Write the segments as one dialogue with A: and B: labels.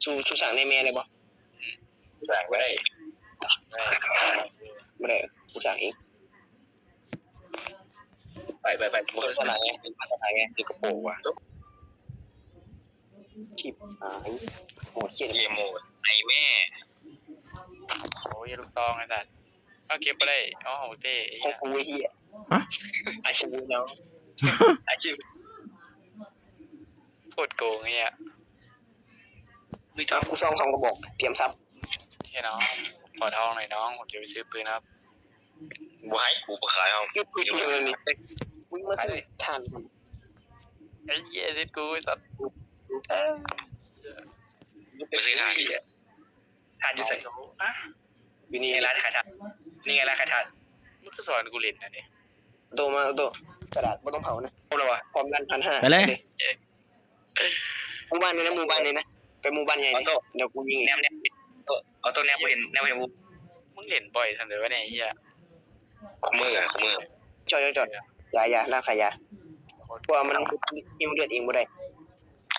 A: ชูสั่งในแม่เลยบ่
B: สั่งไม่ได้
A: ไม่ได้ชูสั่งเอง
B: ไปมันภาษาไงเป็นภาษาไงสิงคโปร์ว่ะ
A: ชิบหายโหดเขียน
B: เยโมในแม่
C: โอ้ยลูกซองไอ้สัตว์เอาเก็บไปเลยอ๋อโอเค
A: พวกกูเฮียอาชีพน้องอาชีพ
C: โคตรโกงเงี้ย
A: กูซ่องทองกระบอกเตรียมซับ
C: ที่น้องขอทองหน่อยน้องผมจะไปซื้อปืนครับ
B: บัวให้กูไปขายเอา
A: ยุบยุบเลยนี่มึงมาซื้อทาน
C: ไอ้เหี้ยซิดกูไอ้สัตว์
B: ไปซื้อทานดิทานอยู่ใส่
C: อ่ะ
A: อยู่นี่
B: ร้านขายทานนี่ไงร้านขายทาน
C: มึงก็สอนกูเล่นนะนี่
A: โตมากระดาษไม่ต้องเผานะ
B: พวกเราอะ
A: พร้อมกัน1,500
D: ไปเลย
A: หมู่บ้านนี่นะหมู่บ้านนี่นะไปหมู่บ้านใหญ่นี่เดี๋ยวกูยิง
B: แนมเอาตัวแนมเห็นแนมเห็น
C: มึงเล่นบ่อยทันเลยวะเนี่ยไอ้เหี้ย
B: ขมือขมือ
A: จอดยาล่าขายยาเพราะว่ามันยิงเลือดเองบ่ได้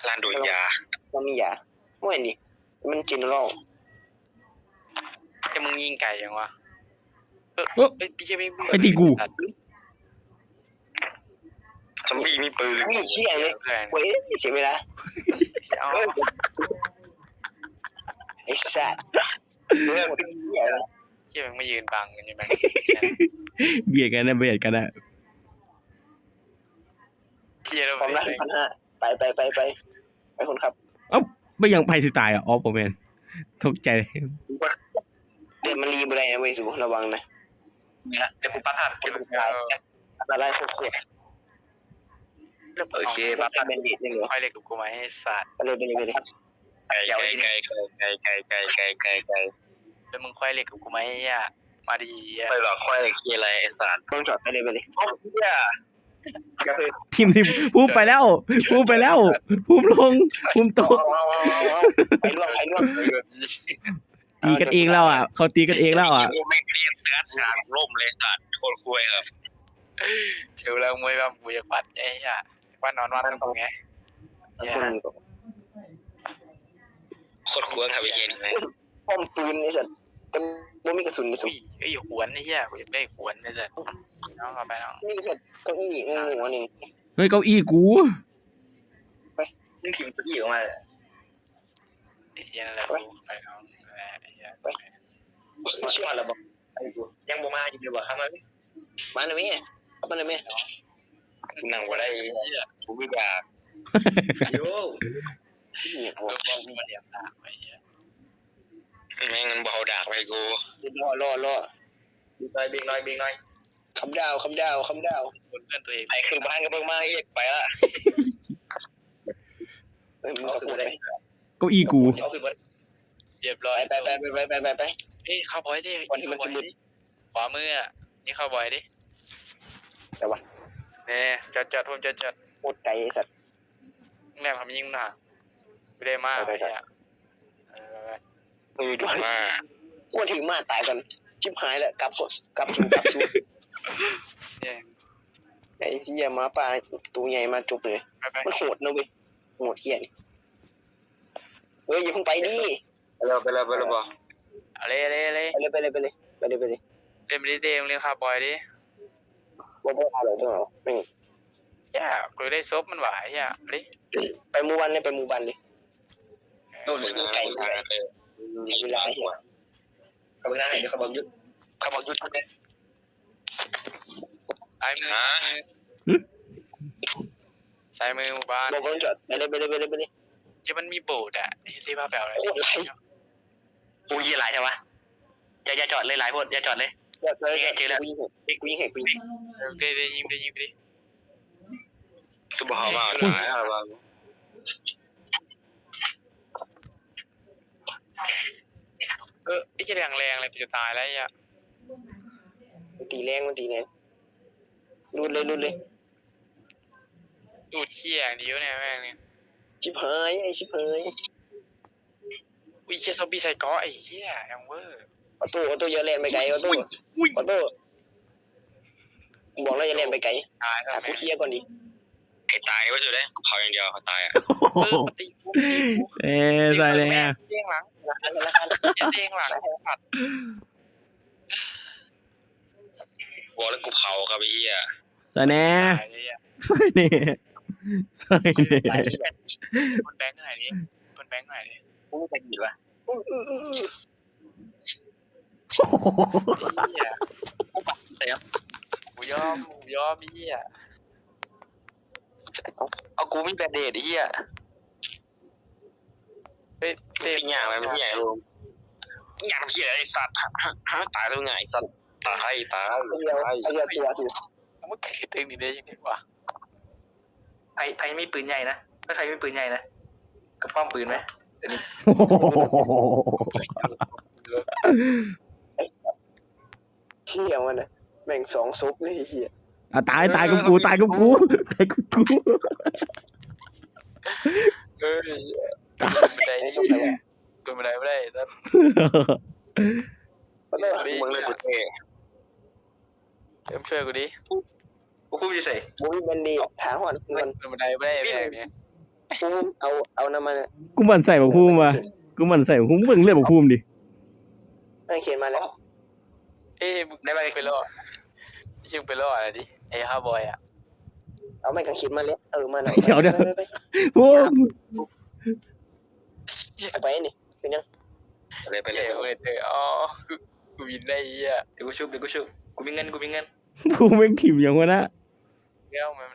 B: ร้านดูดยา
A: มันมียาไม่เห็นดิมันจินรอล
C: ไอ้มึงยิงไก่ยังวะไอ้พี่เชฟไม่
D: ไอ้ตีกู
B: ซอมบี้มีปืน
A: มีเที่ยเลย
C: เพื่อน
A: เว้ยเสียเวลา
C: เอา
A: ไอ้สัตว์เรื่องเที่ยเลย
C: เชี่ยมึงไม่ยืนบังกันใช่ไหม
D: เบียดกันนะเบียดกันนะ
C: เชี่ยเรา
A: พร้อมนะ1,500ไปคนขับ
D: ไม่ยังไปสิตายอ่ะอ๋อผมเห็นตกใจ
A: เดี๋ยวมันรีบอะไรนะเว้ยสูระวังนะ
B: นี่ละเดี๋ยวกูปั๊บภาพเดี๋ยวกูปั๊บ
A: อะไรโคตร
B: โอเคปั๊บ
A: เป็นเบนดิตนี่เหรอ
C: ไฟเล็กกับกูไหมไอ้สัตว์
A: ไปเลย
B: ไก่
C: แล้วมึงควายเล็กกับกูไหมอ่ะมาดีอ่ะ
B: ไปหลอกควายขี้อะไรไอ้สาร
A: ต้องจอดไปเลย
B: โอ้เหี้ย
D: ทีมภูมิไปแล้วภูมิลงภูมิตก
A: ไปล่วง
D: ตีกันเองแล้วอ่ะเขาตีกันเองแล้วอ่ะ
B: กูไม่เรียกการสารร่มเลยสัตว์โคตรคุยครับ
C: เจอแล้วมวยบ้ากูอยากปัดไอ้เหี้ยว่านอนวันกูไง
B: โคตรคุยครับไอ้เหี้ยนี่
A: ป้อมปืนนี่สัตว์แต่บ่มีกระสุนนี่สุ
C: อุ้ยไอ้หวนไอ้เหี้ยกูอยากได้หวนไอ้สัตว์น้องเอาไปน้อง
A: นี่สัตว์เก้าอี้งูนึง
D: เฮ้ยเก้าอี้กู
B: นี่ทีมตัวอี้ออกมา
C: ไอ้เหี้ยนั่นแหละกูไปน้องไอ้เหี้ย
A: เชื่อ
B: แล้วบอกยังบ่มาอยู่เลยว่ะครับมัน
A: มาเลยมั้ย
B: นั่งบ่ได้กูไม่ด่าโย่
C: ลูกบอลมันเดียบตาไอ้เหี้ย
B: แม่งมันบ่เอาดากไปกู
A: รอ
B: บิ๊กน้อย
A: คำดาว
C: คนเพื่อนตัวเอง
B: ไอ้คือบ้านก็เบิ่งมาเอกไปละ
A: เฮ้ยมึงก็พูดได้
D: เก้าอี้กู
B: เอาคือบ่
C: เรียบร้อย
A: ไป
C: เอ้ยเข้าบอยดิขวามืออ่ะนี่เข้าบอยดิ
A: แต่ว่า
C: เนี่ยจัดผมจัด
A: โคตรไกลสัตว์
C: แม่ทำยิงหน่ะไม่ได้มากไอ้เหี้ย
B: ดูมา
A: กูถึงมาตายกันชิบหายแล้วกลับสู่
C: เนี่ย
A: ไอ้เหี้ยมาป่าตัวใหญ่มาจบเลย
C: ไป
A: มันโหดนะเว้ยโหดเหี้ยนี่เฮ้ยอย่าเพิ่งไปดิ
B: ไปแล้วบ่
C: เอาเลย
A: ไปเลย
C: เล่นไปดิเล่นคาร์บอยดิ
A: บ่เอาแม่ง
C: ย่ากูได้ซบมันหวายอ่ะดิ
A: ไปหมู่บ้านเลย
B: โดนไก่เวลาหัวเขาบอกได้เดี๋ยวเขาบอกยุดเนี่ย
C: สายมือหมู่บ้าน
A: บ่จอดไปเลย
C: จะมันมีโบสถ์อ่ะที่พาแปลอะไร
B: กูยี่หลายใช่ปะอย่าจอดเลยหลายพวกอย่าจอดเลย
A: เจอแล้วกูยิง
C: ได้ยิงไปดิ
B: สุบฮามาหลายอะไร
C: ไอ้เหี้ยแรงเลยจะตายแล้วอ่ะ
A: มันตีแรงรุดเลย
C: ดูดเขี้ยอย่างเดียวเนี่ยแม่งเนี่ย
A: ชิบหาย
C: อุ้ยเชี่ยซอมบี้ใส่ก้อไอ้เหี้ยแอมเวอร์
A: ออโต้อย่าเล่นไปไกลออโต้บอกแล้วอย่าเล่นไปไกล
C: ตาย
A: หากูเคลียร์ก่อนดิ
B: ไอ้ ตายว่าจะได้กูเผาอย่างเดียวเขาตายอ่ะ
C: ตีกู
D: ใส่เลย
C: เด้งหลังเด้งหลังผัด
B: บอกแล้วกูเผาครับไอ้เหี้ย
D: ใส่แน่ใส่แน่ใส่แน่
C: บนแบงค์ไหนนี่บนแบงค์ไหนนี่
B: กูไม่เป็นหินวะ
C: กูยอมเหี้ย
B: เอากูไม่แบนเดดไอ้เหี้ย
C: เฮ้ย
B: เป็นอย่างไรเป็นอย่างไรลุงอย่างเหี้ยไอ้สัตว์ตายแล้วไงไอ้สัตว์ตายตัวสิ
C: มึงแข่งตึงนี่ได้ยังไงวะ
B: ไอ้ไม่ปืนใหญ่นะถ้าใครไม่ปืนใหญ่นะกระป้อมปืนไหม
A: เฮียมันนะแม่งสองซุปเลยเฮีย
D: ตายกับกูตายกับกู
C: เฮ้ยไม่ได้ตัวไม่ได้แล้ว
B: มึงเลยกูเตะ
C: เริ่มช่วยกูดิ
B: กูพูดจะใส่
A: บุ้ยบันดีหาหอดมัน
C: ตัวไม่ได้แบบนี้
A: พุ่มเอาน้ำมัน
D: กูมันใส่บักพุ่มว่ะกูมันใส่บักพุ่มเบิ่งเลือดบักพุ่มดิ
A: ไม่เขียนมาแล้ว
C: เอ้มึงได้ไปล่อชื่อไปล่ออะไรดิไอ้ฮาบอยอ่ะ
A: เอาไม่กังคิดมาเลยมาหน่อย
D: พุ่ม
A: ไปนี่เป็นยัง
B: ไปเลย
C: อ๋อกูวินได้อ่ะ
B: เดี๋ยวกูชุบกูมีเงิน
D: พุ่มแม่งถิ่มอย่างวะนะ
C: เงี้ยมัน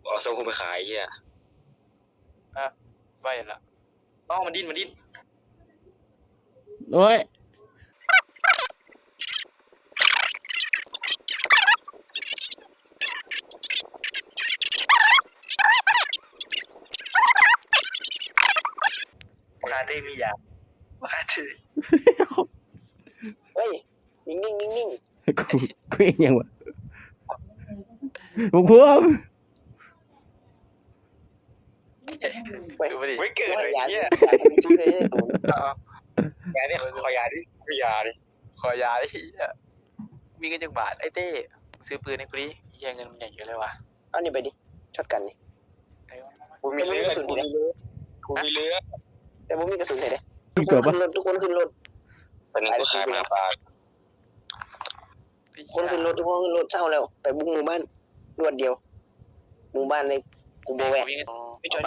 B: เอาส้มกูไปขายเหี้ย
C: ไปละ
B: อ๋อมันดิ้น
D: โอ้ย
B: คาเต้มียาคาเต้
A: เฮ้ยนิ่ง
D: กูเองยังวะบักพุ่ม
C: คือไม่ดิ
B: ไม่เกิดเลย
A: ยา
B: เหี้ย
A: ชุดเลยตัว
B: ยาดิขอยาดิยาดิ
C: ขอยาดิมีเงินจังบาทไอ้เต้ซื้อปืนให้กูดิยังเงินมันใหญ่เยอะเลยว่ะ
A: เอานี่ไปดิช็อตกันนี่
B: กูมีเลือด
A: แต่บุ้มีกระสุนไหนเด้
D: มีตัวปะ
A: ทุกคนขึ้นรถ
B: ตอนนี้กูขายมาปลา
A: คนขึ้นรถทุกคนขึ้นรถเช่าแล้วไปบุ้งหมู่บ้านรวดเดียวหมู่บ้านเลยกูโบแวะจอด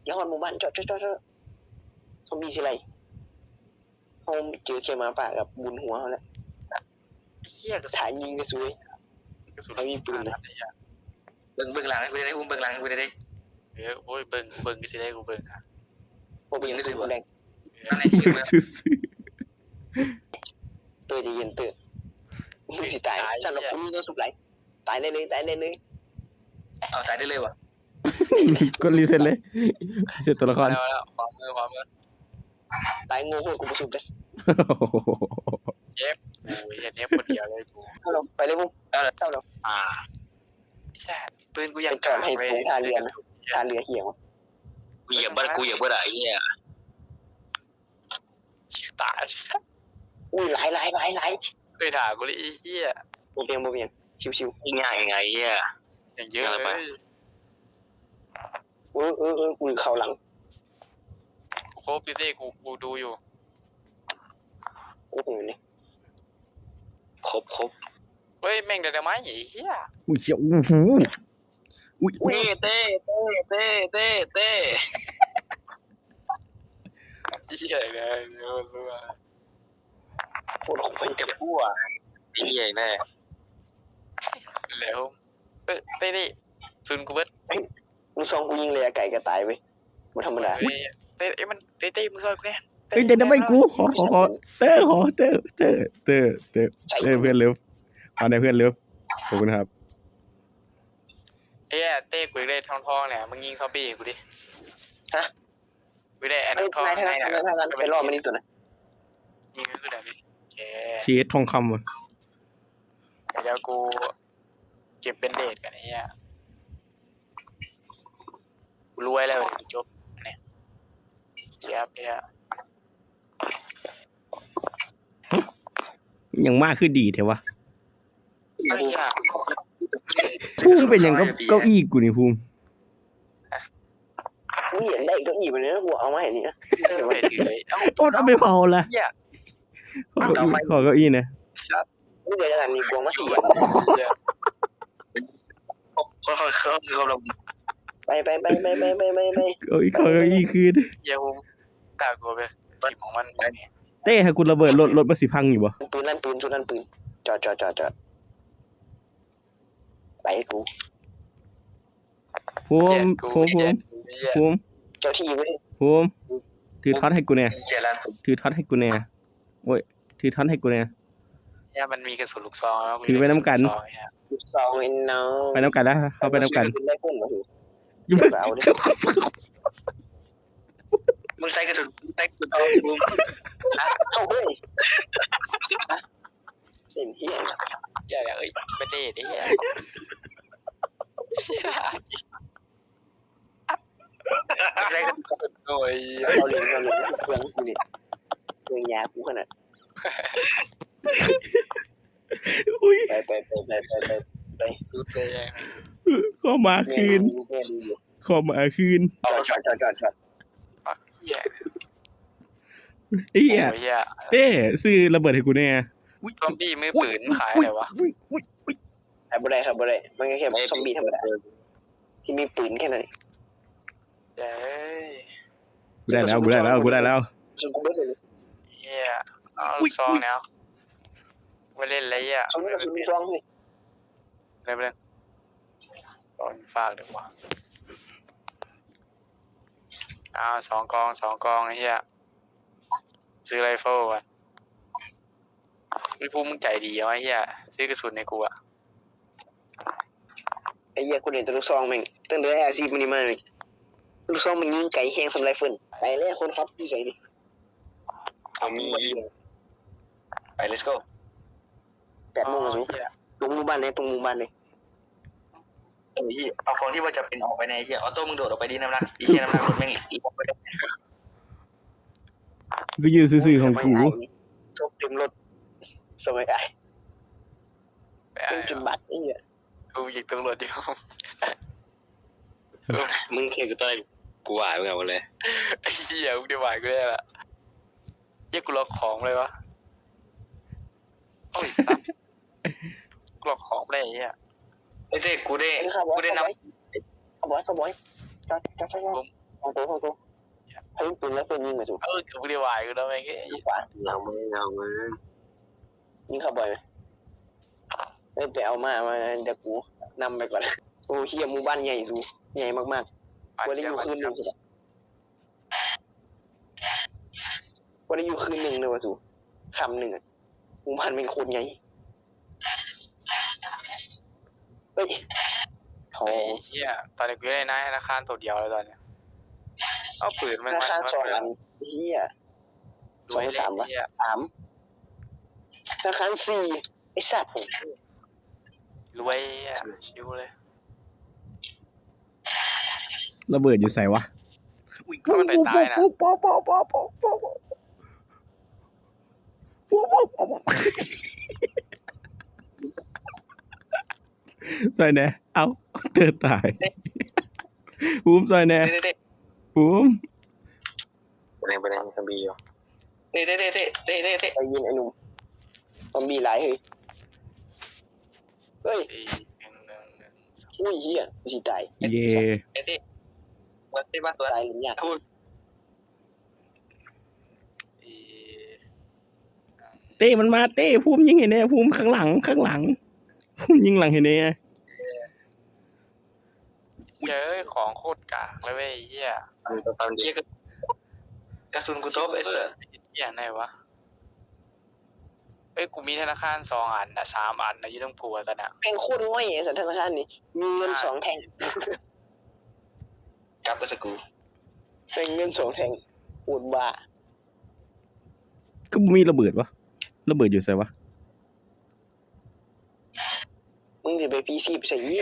A: อย่าหอดหมู่บ้านจอดซอมบี้สิไรเขาเจอเคมาป่ากับบุญหัวเขาแล้ว
C: เชี่ยกระสุน
A: ถ่ายยิงก็สวย เขามีปืนนะ
B: เบิ่งหลังกูได้เบิ่งหลังกูได้
C: โอ้ยเบิ่งก็สิได้กูเบิ่งอ่ะ
A: พวกยิงก็สวยแดง
D: ซื้อ
A: เตยจะเย็นเตยมึงสิตายสำหรับกูมีตัวสุกไหลตายได้เลย
B: เอาตายได้เลยวะ
D: กดรีเซ็ตเลยรีเซ็ตตัวละคร
C: แล้วความมือ
A: ตายงูพวกกูประสุกเลย
C: โอ้ยเนี้ยคนเดียวเลยกู
A: เข้าเราไปเลยบุ้งเข้าเรา
C: แซ่ปืนกูยัง
A: ทานเรือเหี่ยว
B: กูเหยียบบ้านกูเหยียบบ้านไอ้เหี้ย
C: ตาย
A: อุ้ยไหล
C: เคยด่ากูเลยไอ้เหี้ย
A: โมเบียงชิว
B: ง่ายไงเหี้ย
C: อย่างเยอะเลย
A: กูเข่าหลัง
C: โคบพี่เต้กูดูอยู่
A: กูอยู่นี่
B: ครบ
C: เฮ้ยแม่งเดี๋ยวมาไอ้เหี้ย
D: อุ้ยเชี่ยโอ้โหอุ้ย
B: เต้
C: เหี้ยเลยรู้ว่า
A: โคตรของ
B: มันจะพั่วไอ้เหี้ยแน่
C: แล้วเต้ดิซุนกูเบิร์ด
A: มึงซองกูยิงเลยไก่ก็ตายไปไม่ธรรมดา
C: เต้มันเต้มึงซอยกูเนี่ย
D: เฮ้ยเดี๋ยวทำไมกูขอเตอร์เพื่อนเลิฟขอในเพื่อนเลิฟขอบคุณครับ
C: เอ้ยเต้กูได้ทองเนี่ยมึงยิงซอมบี้กูดิกูได้แอนทอง
A: นายไปรอมันนี่ตัวนะ
C: ยิงกูได้ดิแก
D: ทีเอสทองคำว่ะ
C: เดี๋ยวกูเก็บเป็นเดทกันไอ้เหี้ยกูรวยแล้วจบเนี่ยเจี๊ยบเนี่ย
D: ยังมากคือดีเถอะวะ
C: ไอ้เหี้ย
D: พู ภูมิเป็นอย่างเก้าอี้กูนี่ภูมิ
A: มึงเห็นได้เก้าอี้ไปเลยนะกูเอามาให้นี่นะ
C: ไปถือเลยเอ้า
D: โอ๊ตเอาไปเผาละ
C: เหี้ย
D: ขอเก้าอี้นะ
C: สัตว์
A: มึงเดี๋ยวจะมีกวงมา
C: อยู่
A: ตี
C: เหี้ย
B: เขาคือเรา
A: ไป
D: ขอเก้าอี้คืน
C: เหี้ยภูมิกล้ากลัวไปทีมของมันไปเนี่ย
D: เต้ถ้ากูระเบิดรถมาสิพังอยู่บ่
A: ปืนนั่นปืนชุดนั่นปืนจอดไปกู
D: ภูมิ
C: เหี้ย
A: เจ้าที่ไม่ได้
D: ภูมิถือท็อตให้กูแน่
B: เจรัน
D: ถือท็อตให้กูแน่โอ้ยถือท็อตให้กูแน่
C: เหี้ยมันมีกระสุนลูกซองแล้ว
D: ถือไว้น้ำกัน
C: ลูซองเหี้ย
A: ซองไอ้น้อง
D: ไปน้ำกันนะเขาไปน้ำกัน
A: ได้พุ่งมาถูก
D: อย่าเพิ่ง
A: เอาดิ
B: มึงใส่กระสุนเอาบูม
A: เอาเฮ้ยเล่นเฮีย
C: เหี้ยเอ้ยไม่ได้ดิเหี้ย
B: ใส่กระสุน
C: โอ้ย
A: เราเรียนเพื่อนกูนี่เพื่อนยากูขนาด
D: อุ้ย
A: ไป
C: ดูเลย
D: ขอมาคืน
A: แม่ดูอยู่
D: ขอมาคืน
A: จอด
C: เหี้ย
D: เอี้ย
C: โอ้ยเหี้ย
D: เต้ซื้อระเบิดให้กูแน่
C: ซอมบี้มือปืนขายอะไรวะ
D: อุ้ย
A: ครับบ่ได้มันก็แค่ซอมบี้ธรรมดาที่มีปืนแค่นั้น
C: เย้ย
D: กูได้แล้ว
A: กูเบิดเลย
C: เหี้ยเอาลูกซองแล้วไม่เล่นเลยอ่ะ
A: เขาไม่ได้มีซองนี่
C: เล่นไปเลยตอนฝากเดี๋ยววะเอาสองกองไอ้เหี้ยซื้อไรเฟิลก่อนไม่พูดมึงใจดีเอาไอ้เหี้ยซื้อกระสุนในกูอะ
A: ไอ้เหี้ยกูเห็นแต่ลูกซองแม่งตั้งแต่อาชีพมันนี่มาเลยลูกซองมันยิงไก่แห้งสำไรฟืนไปเลยคนครับอยู่ใส่ดิ
B: เอามีไป let's go
A: 8 โมงแล้วสู
C: เหี้ย
A: ตรงหมู่บ้านเลย
B: ไอ้เหี้ยเอาของที่ว่าจะเป็นออกไปในเหี้ยออโต้มึงโดดออกไปดิน้ำหนักไอ้เหี้ยน้ำหนักรถแม่งอีก
D: กูยืนซื่อๆของกู
A: จบเต็มรถสมัยไอ้
C: ไป
A: เป็นจุดบัตรไอ้เหี้ย
C: กูยิงตำรวจอยู่
B: มึงเคยกูตอนกูหวายมึงเอาเลย
C: ไอ้เหี้ยมึงได้ไหวกูได้ละเหี้ยกูล็อกของเลยวะโอ้ยสัสกูล็อกของได้ไอ้เหี้ย
B: ไอ้เด็กกูได้
A: เป็นข้าวบอยจอดของตัวให้ปืนแล้วปืนยิงมาสู
C: กูได้ไหวกูแล้วแม่งไอ้
A: ยิงขวา
B: เอามือ
A: ยิงข้าวบอยไปเอามาเดี๋ยวกูนำไปก่อนโอ้เหี้ยหมู่บ้านใหญ่สูใหญ่มากๆวันนี้อยู่คืนนึงสิวันนี้อยู่คืนนึงเลยวะสูคำหนึ่งหมู่บ้านเป็นโคตรใหญ่เฮ้ยโอ้
C: ไอ้เหี้ยตอนนี้กูได้นายธนาคารตัวเดียวแล้วตอนเนี้ยเอาปืน
A: ธ
C: มัน
A: นาคาร2 อันเหี้ย
C: รวยเลย
A: 3 วะ
C: เหี้ย
A: 3ธนาคาร4ไอ้สัตว์ผม
C: รวยอ่ะชิวเลย
D: ระเบิดอยู่ใส่วะ
C: มันไปตายนะ
D: ใส่แน่เอาเธอตายภูมิใส่แน่
B: เด็ด
D: ภูมิ
B: ไปไหนซอมบี้อยู่เด็ด
A: ไปยินไอ้หนุ่มซอมบี้หลายเฮ้ย
C: 1
A: อุ้ยเหี้ยสิตาย
D: เย่
B: วัดที่บ้านตัว
A: ตายหรือยัง
B: พูด
D: เต้มันมาเต้ภูมิยิงให้แน่ภูมิข้างหลังภูมิยิงหลังให้แน่
C: เจอของโคตรกากเลยเว้ยเหี้ย
B: ตอนเหี้ยกระสุนกูโต๊ะไอ้เสือ
C: เหี้ยไหนวะเอ้ยกูมีธนาคาร2 อันนะ3 อันนะยี่ต้องกลัวซะนะ
A: แพงโคตรง่อยไอ้สัตว์ธนาคารนี่มีเงิน2 แทง
B: กลับไปสกู
A: เป็นเงิน2 แทงปวดบ้า
D: ก็มีระเบิดวะระเบิดอยู่ใส่วะ
A: มึงจะไปพีซีใส่ยี่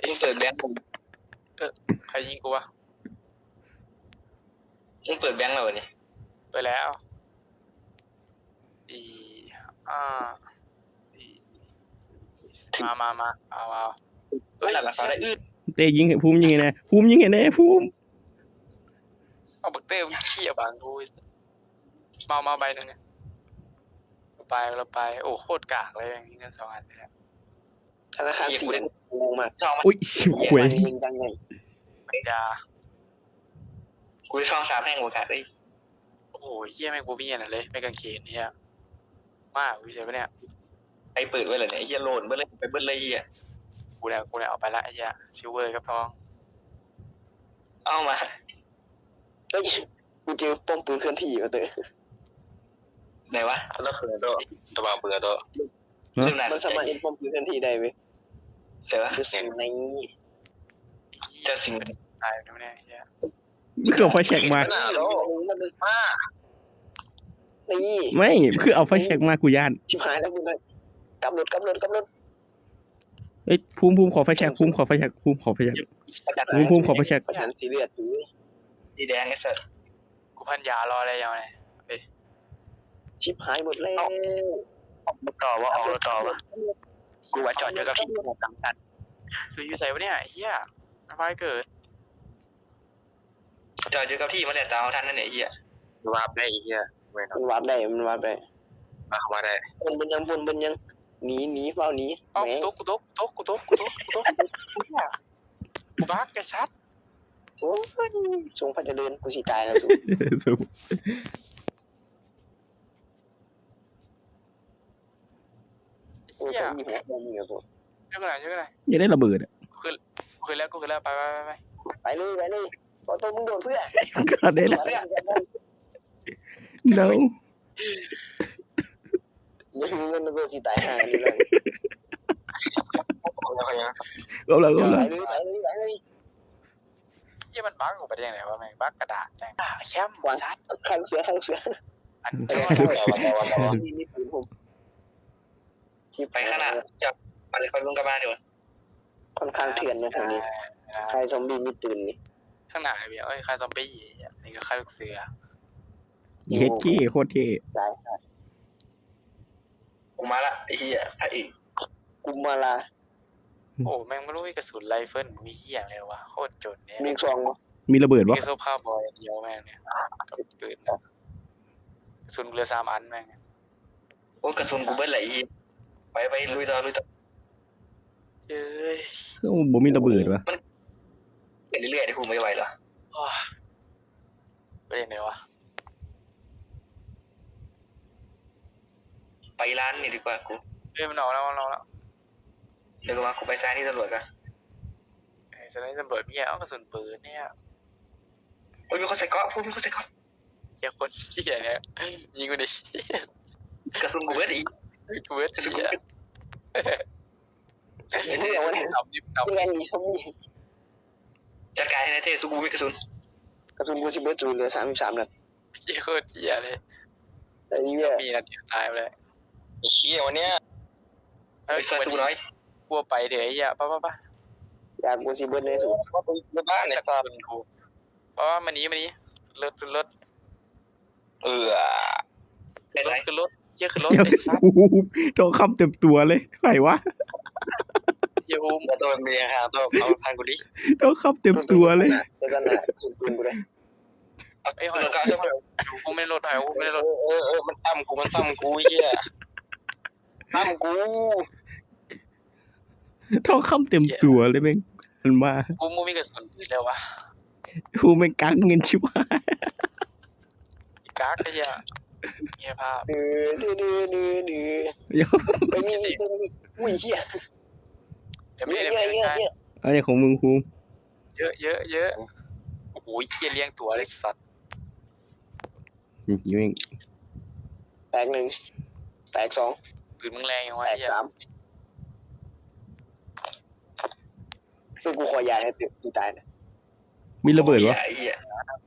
B: มึงเปิดแบงค์
C: ใครยิงกูวะ
B: มึงเปิดแบงค์แล้วนี่
C: ไปแล้วอีอ่าอีมาเอา เฮ้ย
B: หลับมาได้อืด
D: เตะยิงให้ภูมิยิงไงแน่ภูมิยิงไงแน่ภูมิ
C: เอาบักเต้มึงเขี้ยบางกูมาใบหนึ่งเนี่ยเราไปโอ้โคตรกากเลยอย่างนี้เงิน2 อันเลย
A: ธนาคารสีกูมาก
B: ช่อง
D: อุ้ยหวย
A: ยิงดังไง
C: ยา
B: กูช่อง3แห่งโอกาสเลย
C: โอ้โหเหี้ยแม่งกูมีอะไรเลยไม่กางเขนเนี่ยมากวิเศษปะเนี่ย
B: ไอ้เปิดไว้เลยเนี่ยไอ้เหี้ยโหลดเบิ้ลเลยไปเบิ้ลเลยเหี้ย
C: กูเนี่ยเอาไปละไอ้เหี้ยซิลเวอร์กับทอง
B: เอามา
A: เฮ้ยกูเจอป้อมปืนเคลื่อนที่มาเตอ
B: ไหนวะแล้วคือตัวตัวเบื่อตัวเรื่องไหน
A: มันสามารถเอ็นป้อมปืนเคลื่อนที่ได้เว้ย
B: เดี๋ยว
A: คือสิ่งใน
B: จะสิ่ง
C: ตายไปเนี่ยไอ้เหี้ย
D: มันคือเอาไฟแช็กมา
A: นี่
D: ไม่คือเอาไฟแช็กมากูย่าน
A: ชิบหายแล้วกูเลยกำรถ
D: เอ้ยภูมิขอไฟแช็กภูมิขอไฟแช็กภูมิขอไฟแช็กภูมิขอไฟแช็ก
A: ประหารสีเลือดอยู่
B: สีแดงไอ้สัส
C: กูพันยารออะไรยังไง
A: ชิบหายหมดแล้ว
B: ต่อว่าออกแล้วต่อว่า
C: กูว่าจอดเยอะกับพี่ผมดังกันซื้อยูใส่ปะเนี่ยไอ้เหี้ยอะไรเกิด
B: จอดอยู่กับที่มาแล้วตามทันนั่นเนี่ยไอ้เหี้ยว
C: าร์ปได้ไอ้เหี้ยเว้ย
A: มันวาร์ปได้
C: มาได้
A: บนยังหนีเฝ้าหนี
C: เอ้า
A: แหม
C: กูตกบักแกชัด
A: โอ้ยทรงพระเจริญกูสิตายแล้ว
D: สู้
A: โอ้ย
C: เหี้ย
A: มีหัวมุมอยู่ตัว
C: เยอะขนาดไหน
D: อย่าได้ระเบิดอ่ะ
C: คืนแล้วไป
A: ไปเลยขอตัวมึงโดนเพื่อ
D: ก็ได้ละ no
A: ยังมีเงินตัวสิตายห่างกันเลย
D: เอาละ
A: ไปเลย
C: เหี้ยมันบักออกไปได้ยังไงวะแม่งบักกระดาษแม่งแชมป์ซัด
A: ข้างเสือ
C: อัน
A: นี่ปืนผม
B: ไปขนาดจับมาเลยคอยลุงกลับมาเดี๋ยว
A: ค่อนข้างเถื่อนนะทางนี้ใครซอมบี้มีปืนนี่
C: ข้างหน้าเบียร์ใครซอมบี้นี่ก็ฆ่าลูกเสือ
D: เฮ็ดเก้โคตรเท่
A: ตาย
B: กูมาละไอ้เหี้ยพระเอก
A: กุมาลา
C: โอ้แม่งไม่รู้มีกระสุนไรเฟิลมีเหี้ยอะไรวะโคตรจนเนี่ย
A: มีซองบ่
D: มีระเบิดวะ
C: มีโซฟาบอยเดียวแม่งเนี่ยกับปืนกระสุนเหลือ3 อันแม่ง
B: โอ้กระสุนกูเบิ้ลไหลอีไปลุยต่อ
C: เอ้ย
D: ก็บ่มีระเบิดวะ
B: ไปเรื่อยๆที่กูไม่ไหวหรอ
C: ไปยังไงวะ
B: ไปร้านนี่ดีกว่ากู
C: เฮ้ยมันออกแล้ว
B: เดี๋ยวกูมากูไปซ้ายนี่ตำรวจกัน
C: ไอ้สไนตำรวจมีเอากระสุนปืนเนี่ย
B: โอ้ยมีคนใส่เกาะพูดมีคนใส่เกาะ
C: เชี่ยคนเชี่ยเนี่ยยิงกูดิ
B: กระสุนกูเบิ้ลอีก
C: กูเวท
B: กระสุนกู
C: เชี่ย
A: เฮ้ยวันนี้
C: เอาดิบเอา
A: ที่แรกมีซอมบี้
B: จัดการให้นายเท่สู้กูมีกระสุน
A: กระสุนกูสิเบิร์ดเหลือ33นัด
C: เชี่ยโคตรเชี่ยเลย
A: แต่นี่เนี่ย
C: มีนาทีตายไปเลย
B: ไอ้เหี้ยวันเนี้ยไอ้ซอยสู้น้อย
C: กลัวไปเถอะไอ้เหี้ยป่ะ
A: อยากกูสิเบิร์ดในสูง
B: ในบ้านในซอย
C: กูเพราะว่ามันนี้รถ
B: เป็นไร
C: คือรถเชี่ยคือรถ
D: เดี๋ยว
C: ไอ้สัส
D: ภูมิทองคำเต็มตัวเลยไหนวะ
C: เชี่ยอุ้ม
B: ตัวเมียครับตัวเอาพันกูดิ
D: ทองคำเต็มตัวเลย
A: เดี๋ยวกันนะสุดปืนกูเลย
C: ไอ้หอย
B: รถเก่าใช่ไหม
C: กูไม่รถหอยกูไม่รถ
B: มันซ้ำกูเหี้ยซ้ำกู
D: ทองคำเต็มตัวเลยแม่งมันมา
C: กูมูมีกระสุนปืนแล้ววะ
D: ภูมิแม่งกักเงินชิบหาย
C: กากไอ้เหี้ยเหี้ยภาพ
A: ดื้อ
D: เดี๋ยว
A: ไปมีอุ้ยเหี้ย
C: เดี๋ยว
A: เย
C: ไม่
A: อะ
C: ได้
A: เยอะเยอะ
D: อะไรของมึงภูมิ
C: เยอะโอ้โหเหี้ยเลี้ยงตัวเลยสัตว์
D: ยิงแม่ง
A: แตก1แตก2
C: ปืนมึงแรงยังวะ
A: แต
C: ไอ้
A: ก
C: เหี้ย
A: 3คือกูขอยาให้ตีตายนะ
D: มีระเบิดวะ
B: ไอ้เหี้ย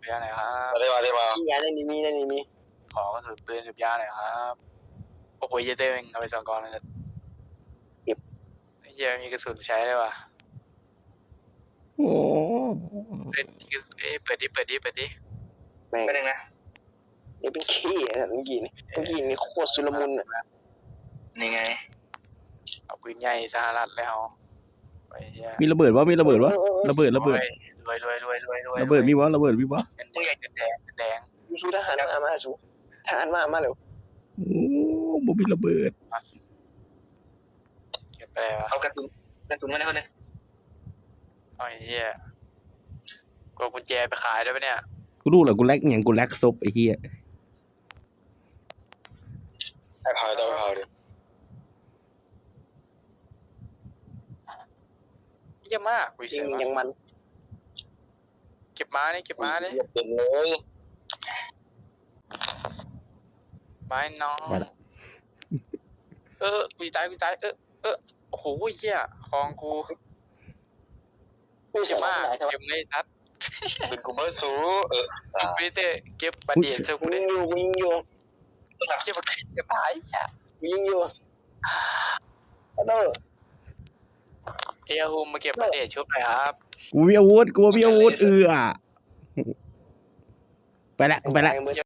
C: เบียร์หน่อยครับ
B: มาได้มา
A: นี่ยาในนี้มี
C: ขอกระสุนปืนกับยาหน่อยครับโอ้โหเหี้ยเต้งเอาไป2 กองเลยเหี้ยมีกระสุนใช้เลยว่ะ
D: โอ้
C: เปิดดิ
A: แม่ง
B: ไปหนึ่งนะ
A: นี่เป็นขี้อ่ะเมื่อกี้นี่โคตรสุลมุนอ่ะ
B: นี่ไง
C: เอาปืนใหญ่สหรัฐแล้ว ไอ้เหี้ย
D: มีระเบิดวะมีระเบิดวะระเบิด
C: รวยรวย
D: ระเบิดมีวะระเบิดมีวะ
C: เป็นแดงเป็นแดง
A: ดูทหารมาสูทหารมาเร็ว
D: โอ้บ่มีระเบิด
C: เก็บไปวะ
B: เอากระสุนมาแล้วเนี่ย
C: ไอ้เหี้ยกดกุญแจไปขายได้ปะเนี่ย
D: กูรู้เหรอกูแลกอย่างกูแลกซบไอ้เหี้ย
B: ไอ้พายต้องพายดิ
C: เยี่ยมมากกู
A: จ
C: เสี
A: ริ
C: ย
A: ง
C: วะ
A: ยังมัน
C: เก็บม้านี่เก็บม้านี่
B: เต็มเลย
C: ไม้น้องกูตายโอ้โหเหี้ยของกู
A: ไม่ใช่
C: เก็บ
A: มาม
C: าก
A: ใช่ไหม
C: เก็บไม่ทัด
B: เป็นกูไม่สู้ตา
C: กูเต้เก็บบัตรเดียเธอกู
A: ยิ
C: ได้
A: งอยู่
C: เก็บบัตรเก็บตายเหี้ย
A: ยิงอยู่เตอร์
C: เฮียฮูมมาเก็บบัตรเดียชุบหน่อยครับ
D: กูมีอาวุธเอือไปละ